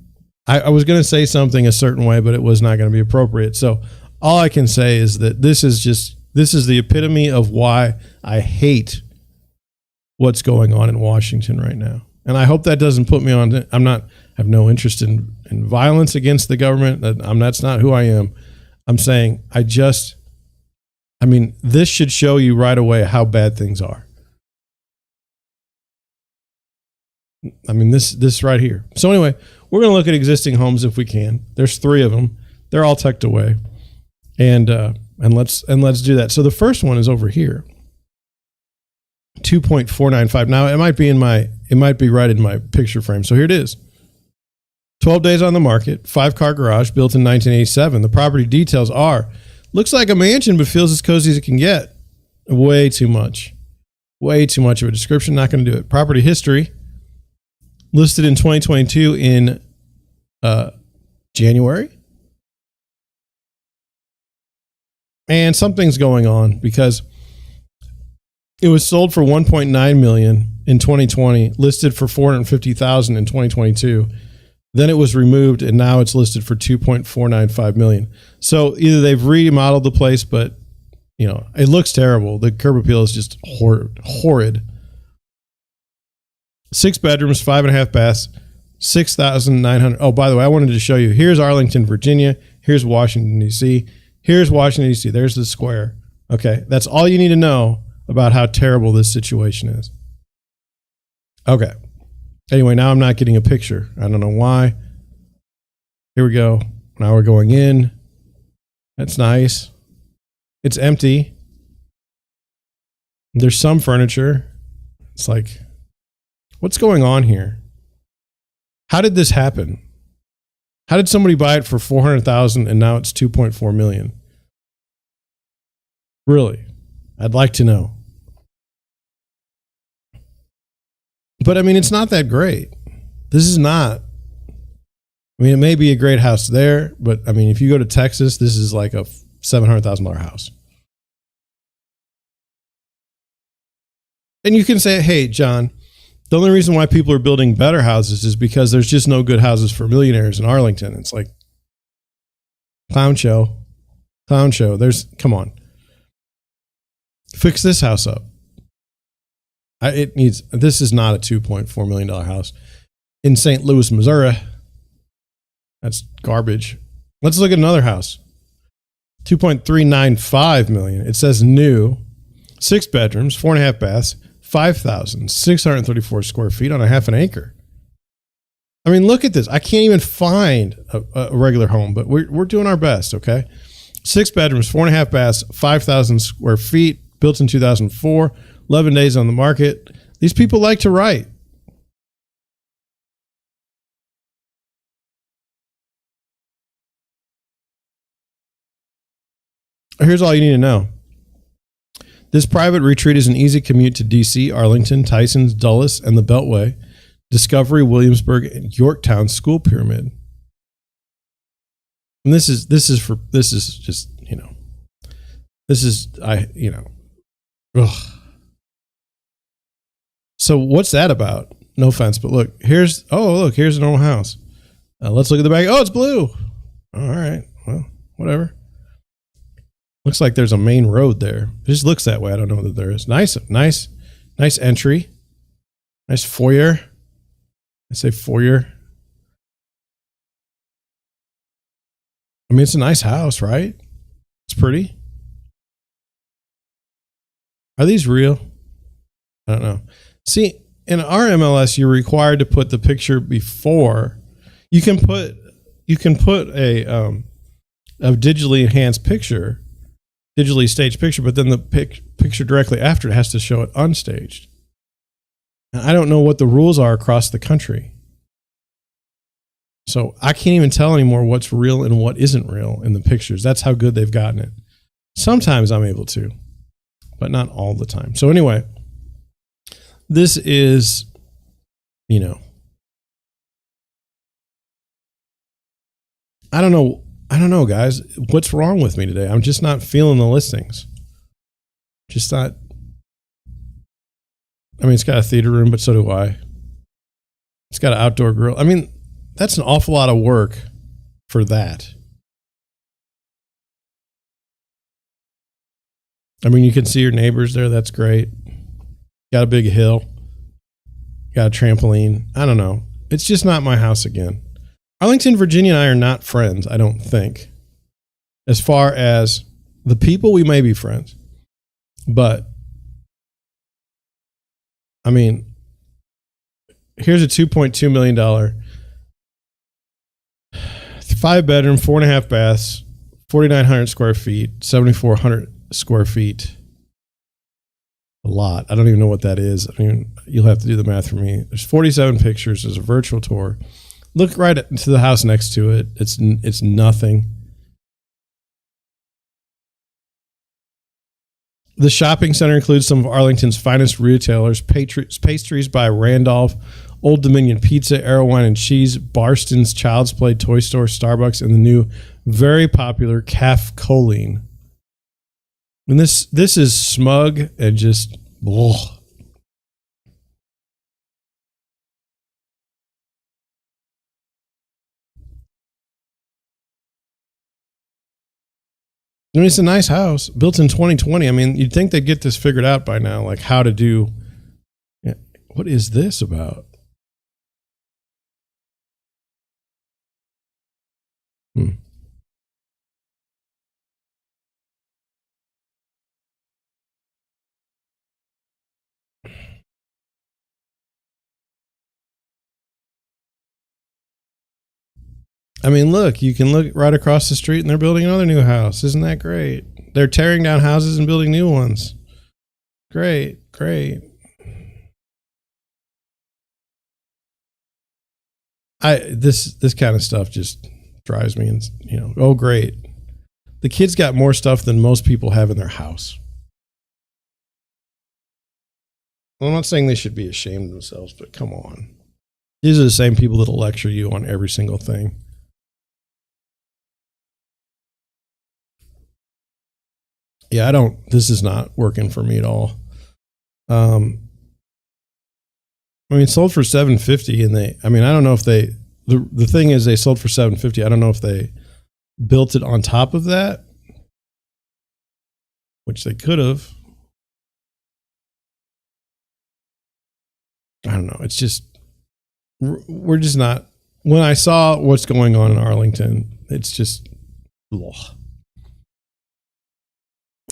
Speaker 1: I was going to say something a certain way, but it was not going to be appropriate. So all I can say is that this is the epitome of why I hate what's going on in Washington right now. And I hope that doesn't put me on. I have no interest in violence against the government. That's not who I am. I'm saying this should show you right away how bad things are. This right here. So anyway, we're going to look at existing homes if we can. There's 3 of them. They're all tucked away. And let's do that. So the first one is over here. 2.495. Now it might be right in my picture frame. So here it is. 12 days on the market, 5-car garage built in 1987. The property details looks like a mansion, but feels as cozy as it can get. Way too much of a description. Not going to do it. Property history listed in 2022 in January. And something's going on because it was sold for $1.9 million in 2020, listed for $450,000 in 2022. Then it was removed, and now it's listed for $2.495 million. So either they've remodeled the place, but it looks terrible. The curb appeal is just horrid. 6 bedrooms, 5.5 baths, 6,900. Oh, by the way, I wanted to show you. Here's Arlington, Virginia. Here's Washington, D.C. Here's Washington, D.C. There's the square. Okay, that's all you need to know about how terrible this situation is. Okay. Anyway, now I'm not getting a picture. I don't know why. Here we go. Now we're going in. That's nice. It's empty. There's some furniture. It's like, what's going on here? How did this happen? How did somebody buy it for $400,000 and now it's $2.4 million? Really? I'd like to know. But it's not that great. This is not. It may be a great house there, but if you go to Texas, this is like a $700,000 house. And you can say, hey, John, the only reason why people are building better houses is because there's just no good houses for millionaires in Arlington. It's like clown show. Come on. Fix this house up. This is not a $2.4 million house in St. Louis, Missouri. That's garbage. Let's look at another house. $2.395 million. It says new, 6 bedrooms, 4.5 baths, 5,634 square feet on a half an acre. Look at this. I can't even find a regular home, but we're doing our best. Okay. 6 bedrooms, 4.5 baths, 5,000 square feet, built in 2004. 11 days on the market. These people like to write. Here's all you need to know. This private retreat is an easy commute to D.C., Arlington, Tysons, Dulles, and the Beltway, Discovery, Williamsburg, and Yorktown School Pyramid. And ugh. So what's that about? No offense, but look, here's a normal house. Let's look at the back. Oh, it's blue. All right. Well, whatever. Looks like there's a main road there. It just looks that way. I don't know that there is. Nice entry. Nice foyer. I say foyer. It's a nice house, right? It's pretty. Are these real? I don't know. See, in our MLS, you're required to put the picture before. You can put a digitally enhanced picture, digitally staged picture, but then the picture directly after it has to show it unstaged. Now, I don't know what the rules are across the country. So I can't even tell anymore what's real and what isn't real in the pictures. That's how good they've gotten it. Sometimes I'm able to, but not all the time. So anyway, this is, you know, I don't know, guys. What's wrong with me today? I'm just not feeling the listings. Just not. I mean, it's got a theater room, but so do I. It's got an outdoor grill. I mean, that's an awful lot of work for that. I mean, you can see your neighbors there. That's great. Got a big hill. Got a trampoline. I don't know. It's just not my house again. Arlington, Virginia and I are not friends, I don't think. As far as the people, we may be friends. But, I mean, here's a $2.2 million, 5-bedroom, 4.5 baths, 4,900 square feet, 7,400 square feet. A lot. I don't even know what that is. I mean, you'll have to do the math for me. There's 47 pictures. There's a virtual tour. Look right into the house next to it. It's nothing. The shopping center includes some of Arlington's finest retailers, pastries by Randolph, Old Dominion Pizza, Arrow Wine and Cheese, Barston's, Child's Play, Toy Store, Starbucks, and the new very popular Caf Colleen. And this is smug and just ugh. I mean, it's a nice house built in 2020. I mean, you'd think they'd get this figured out by now, like how to do. Yeah, what is this about? I mean, look, you can look right across the street and they're building another new house. Isn't that great? They're tearing down houses and building new ones. Great, great. This kind of stuff just drives me, and oh great. The kids got more stuff than most people have in their house. Well, I'm not saying they should be ashamed of themselves, but come on. These are the same people that'll lecture you on every single thing. Yeah, this is not working for me at all. I mean, sold for $750 and I don't know if the thing is they sold for $750. I don't know if they built it on top of that, which they could have. I don't know. It's just, we're just not, when I saw what's going on in Arlington, it's just, ugh.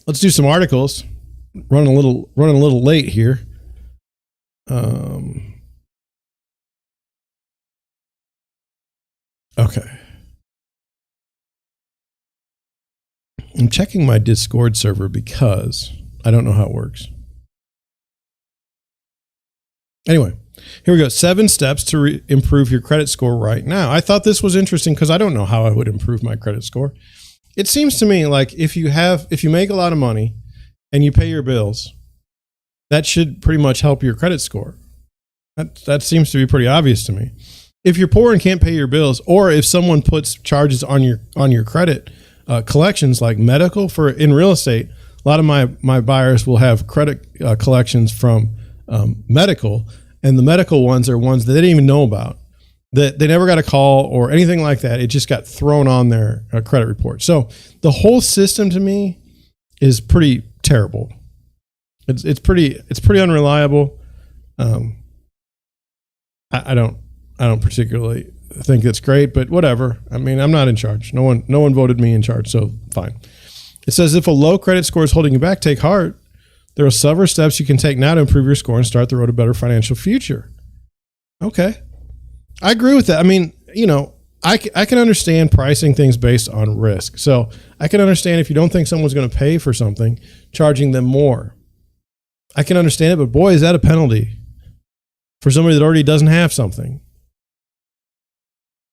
Speaker 1: Let's do some articles. Running a little late here. Okay. I'm checking my Discord server because I don't know how it works. Anyway, here we go. 7 steps to improve your credit score right now. I thought this was interesting because I don't know how I would improve my credit score. It seems to me like if you make a lot of money and you pay your bills, that should pretty much help your credit score. That seems to be pretty obvious to me. If you're poor and can't pay your bills, or if someone puts charges on your credit collections like medical in real estate, a lot of my buyers will have credit collections from medical, and the medical ones are ones that they didn't even know about. That they never got a call or anything like that. It just got thrown on their credit report. So the whole system to me is pretty terrible. It's pretty unreliable. I don't particularly think it's great, but whatever. I mean, I'm not in charge. No one voted me in charge, so fine. It says if a low credit score is holding you back, take heart. There are several steps you can take now to improve your score and start the road to a better financial future. Okay. I agree with that. I mean, I can understand pricing things based on risk. So I can understand if you don't think someone's going to pay for something, charging them more. I can understand it, but boy, is that a penalty for somebody that already doesn't have something.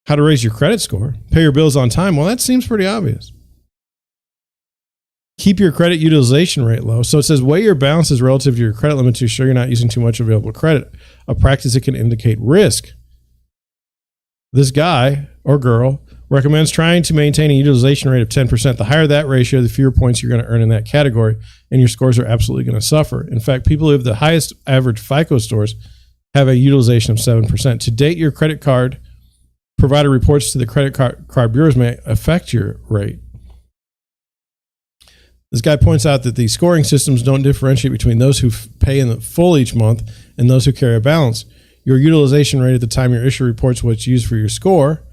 Speaker 1: How to raise your credit score? Pay your bills on time. Well, that seems pretty obvious. Keep your credit utilization rate low. So it says weigh your balances relative to your credit limit to ensure you're not using too much available credit, a practice that can indicate risk. This guy or girl recommends trying to maintain a utilization rate of 10%. The higher that ratio, the fewer points you're going to earn in that category, and your scores are absolutely going to suffer. In fact, people who have the highest average FICO scores have a utilization of 7%. To date, your credit card provider reports to the credit card bureaus may affect your rate. This guy points out that the scoring systems don't differentiate between those who pay in full each month and those who carry a balance. Your utilization rate at the time your issuer reports what's used for your score,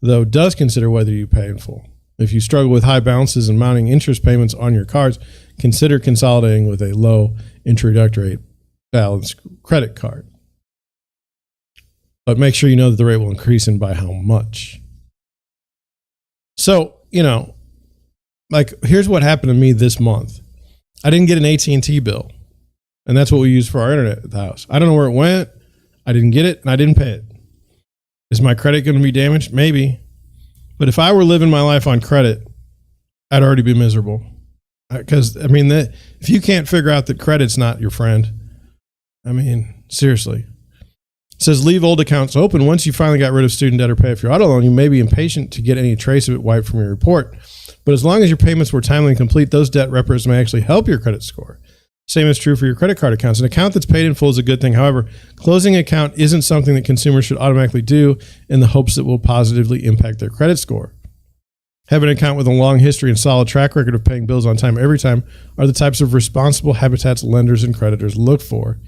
Speaker 1: though, does consider whether you pay in full. If you struggle with high balances and mounting interest payments on your cards, consider consolidating with a low introductory balance credit card. But make sure you know that the rate will increase and by how much. So, like, here's what happened to me this month. I didn't get an AT&T bill, and that's what we use for our internet at the house. I don't know where it went. I didn't get it, and I didn't pay it. Is my credit going to be damaged? Maybe. But if I were living my life on credit, I'd already be miserable. Because, if you can't figure out that credit's not your friend, seriously. It says leave old accounts open. Once you finally got rid of student debt or pay off your auto loan, you may be impatient to get any trace of it wiped from your report. But as long as your payments were timely and complete, those debt repairs may actually help your credit score. Same is true for your credit card accounts. An account that's paid in full is a good thing. However, closing an account isn't something that consumers should automatically do in the hopes that will positively impact their credit score. Having an account with a long history and solid track record of paying bills on time every time are the types of responsible habitats lenders and creditors look for.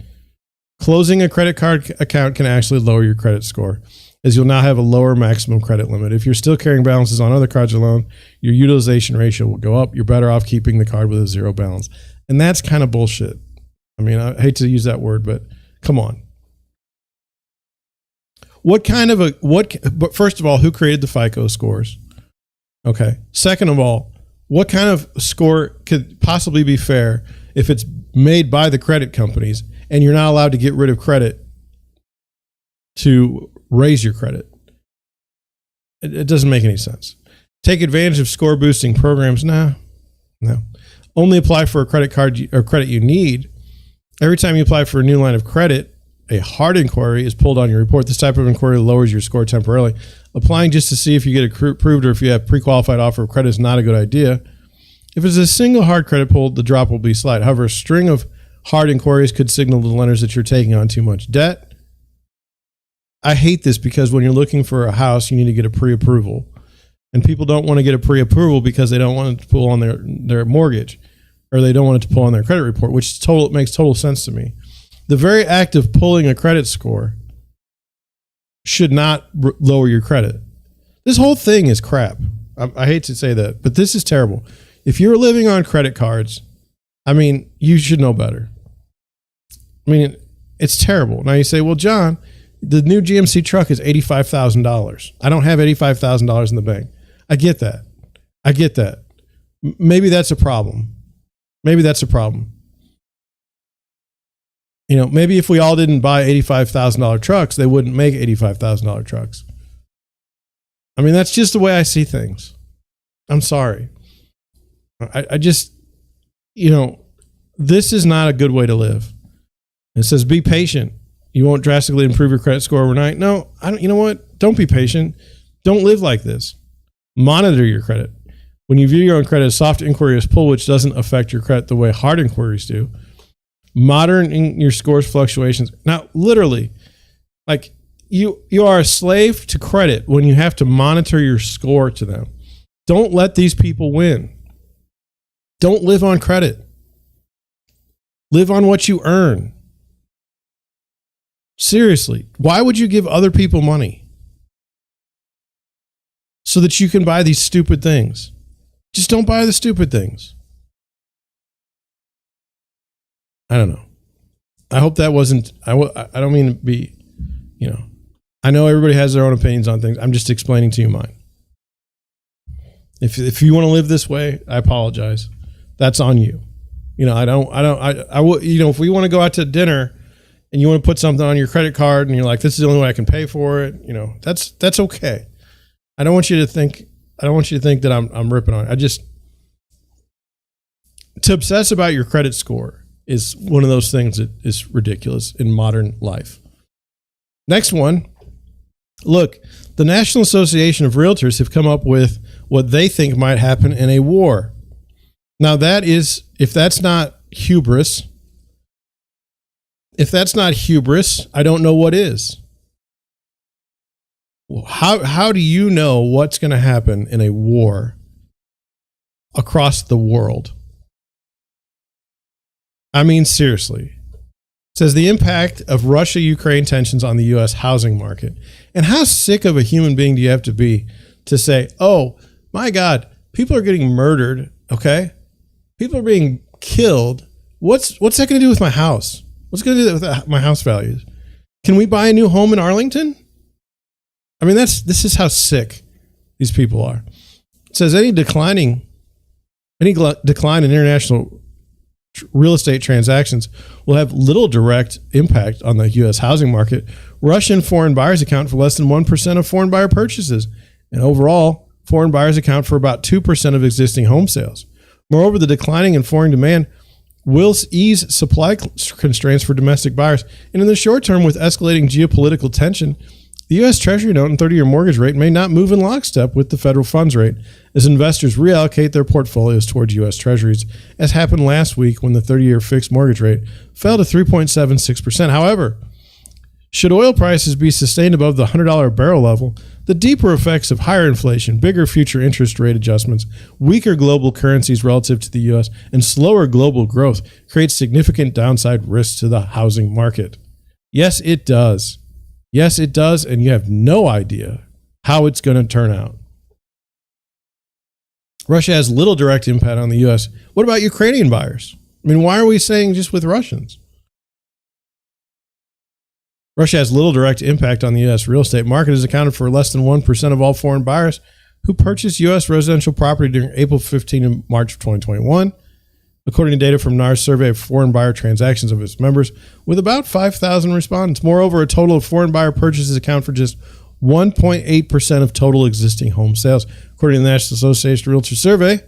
Speaker 1: Closing a credit card account can actually lower your credit score, as you'll now have a lower maximum credit limit. If you're still carrying balances on other cards or loan, your utilization ratio will go up. You're better off keeping the card with a zero balance. And that's kind of bullshit. I hate to use that word, but come on. But first of all, who created the FICO scores? Okay. Second of all, what kind of score could possibly be fair if it's made by the credit companies and you're not allowed to get rid of credit to raise your credit? It doesn't make any sense. Take advantage of score boosting programs? No. Only apply for a credit card or credit you need. Every time you apply for a new line of credit, a hard inquiry is pulled on your report. This type of inquiry lowers your score temporarily. Applying just to see if you get approved or if you have pre-qualified offer of credit is not a good idea. If it's a single hard credit pull, the drop will be slight. However, a string of hard inquiries could signal to the lenders that you're taking on too much debt. I hate this because when you're looking for a house, you need to get a pre-approval. And people don't want to get a pre-approval because they don't want it to pull on their mortgage, or they don't want it to pull on their credit report, which makes total sense to me. The very act of pulling a credit score should not lower your credit. This whole thing is crap. I hate to say that, but this is terrible. If you're living on credit cards, you should know better. It's terrible. Now you say, well, John, the new GMC truck is $85,000. I don't have $85,000 in the bank. I get that. Maybe that's a problem. Maybe if we all didn't buy $85,000 trucks, they wouldn't make $85,000 trucks. That's just the way I see things. I'm sorry. I just, this is not a good way to live. It says, be patient. You won't drastically improve your credit score overnight. No, you know what? Don't be patient. Don't live like this. Monitor your credit. When you view your own credit, a soft inquiry is pull, which doesn't affect your credit the way hard inquiries do. Monitoring your score's fluctuations. Now, literally, you are a slave to credit when you have to monitor your score to them. Don't let these people win. Don't live on credit. Live on what you earn. Seriously, why would you give other people money? So that you can buy these stupid things. Just don't buy the stupid things. I don't know. I hope that wasn't, I don't mean to be, I know everybody has their own opinions on things. I'm just explaining to you mine. If you want to live this way, I apologize. That's on you. If we want to go out to dinner and you want to put something on your credit card and you're like, this is the only way I can pay for it, that's okay. I don't want you to think that I'm ripping on it. To obsess about your credit score is one of those things that is ridiculous in modern life. Next one. Look, the National Association of Realtors have come up with what they think might happen in a war. Now if that's not hubris, I don't know what is. How do you know what's going to happen in a war across the world? I mean, seriously. It says the impact of Russia-Ukraine tensions on the U.S. housing market. And how sick of a human being do you have to be to say, oh, my God, people are getting murdered, okay? People are being killed. What's that going to do with my house? What's going to do with my house values? Can we buy a new home in Arlington? I mean, this is how sick these people are. It says any decline in international real estate transactions will have little direct impact on the U.S. housing market. Russian foreign buyers account for less than 1% of foreign buyer purchases. And overall, foreign buyers account for about 2% of existing home sales. Moreover, the declining in foreign demand will ease supply constraints for domestic buyers. And in the short term, with escalating geopolitical tension, the U.S. Treasury note and 30-year mortgage rate may not move in lockstep with the federal funds rate as investors reallocate their portfolios towards U.S. Treasuries, as happened last week when the 30-year fixed mortgage rate fell to 3.76%. However, should oil prices be sustained above the $100 barrel level, the deeper effects of higher inflation, bigger future interest rate adjustments, weaker global currencies relative to the U.S., and slower global growth create significant downside risks to the housing market. Yes, it does. Yes, it does, and you have no idea how it's going to turn out. Russia has little direct impact on the U.S. What about Ukrainian buyers? I mean, why are we saying just with Russians? Russia has little direct impact on the U.S. real estate market, as accounted for less than 1% of all foreign buyers who purchased U.S. residential property during April 15 and March of 2021. According to data from NAR's survey of foreign buyer transactions of its members, with about 5,000 respondents. Moreover, a total of foreign buyer purchases account for just 1.8% of total existing home sales. According to the National Association of Realtors survey,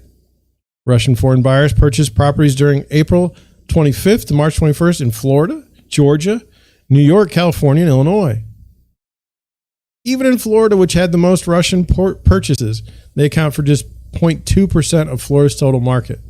Speaker 1: Russian foreign buyers purchased properties during April 25th to March 21st in Florida, Georgia, New York, California, and Illinois. Even in Florida, which had the most Russian purchases, they account for just 0.2% of Florida's total market.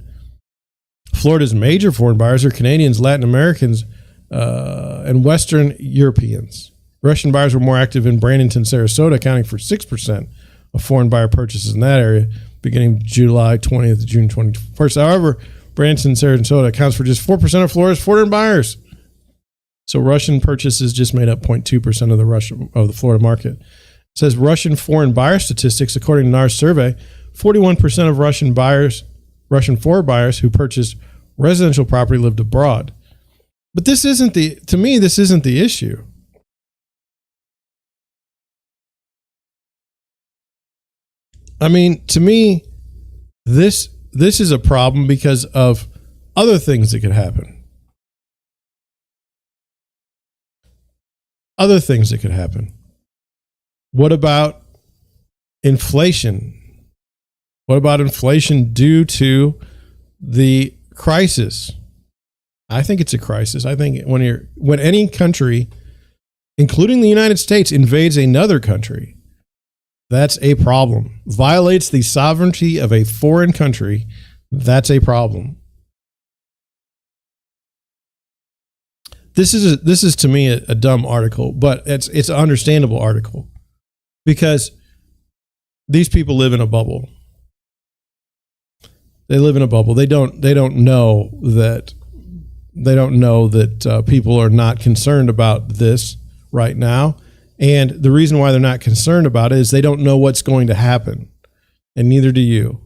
Speaker 1: Florida's major foreign buyers are Canadians, Latin Americans, and Western Europeans. Russian buyers were more active in Bradenton, Sarasota, accounting for 6% of foreign buyer purchases in that area, beginning July 20th to June 21st. However, Bradenton, Sarasota accounts for just 4% of Florida's foreign buyers. So Russian purchases just made up 0.2% of the Florida market. It says Russian foreign buyer statistics, according to NAR's survey, 41% of Russian foreign buyers who purchased residential property lived abroad. But this isn't the issue. I mean, to me, this is a problem because of other things that could happen. Other things that could happen. What about inflation? What about inflation due to the crisis? I think it's a crisis. I think when any country, including the United States, invades another country, that's a problem. Violates the sovereignty of a foreign country, that's a problem. This is to me a dumb article, but it's an understandable article because these people live in a bubble. They live in a bubble. They don't know that people are not concerned about this right now. And the reason why they're not concerned about it is they don't know what's going to happen. And neither do you.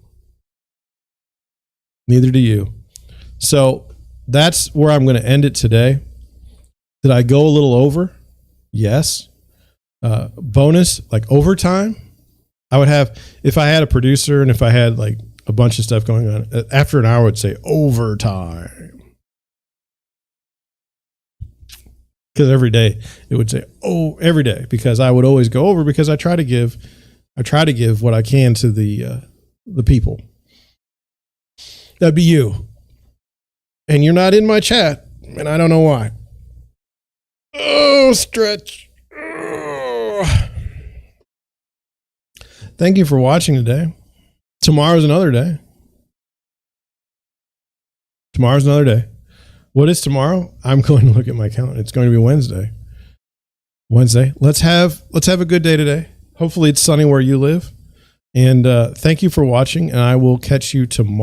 Speaker 1: Neither do you. So that's where I'm going to end it today. Did I go a little over? Yes. Bonus, like overtime. I would have, if I had a producer and if I had like a bunch of stuff going on, after an hour, I would say overtime. Because every day it would say, every day, because I would always go over because I try to give I try to give what I can to the people. That'd be you. And you're not in my chat, and I don't know why. Oh, stretch. Oh. Thank you for watching today. Tomorrow's another day. Tomorrow's another day. What is tomorrow? I'm going to look at my calendar. It's going to be Wednesday. Let's have a good day today. Hopefully it's sunny where you live. And thank you for watching, and I will catch you tomorrow.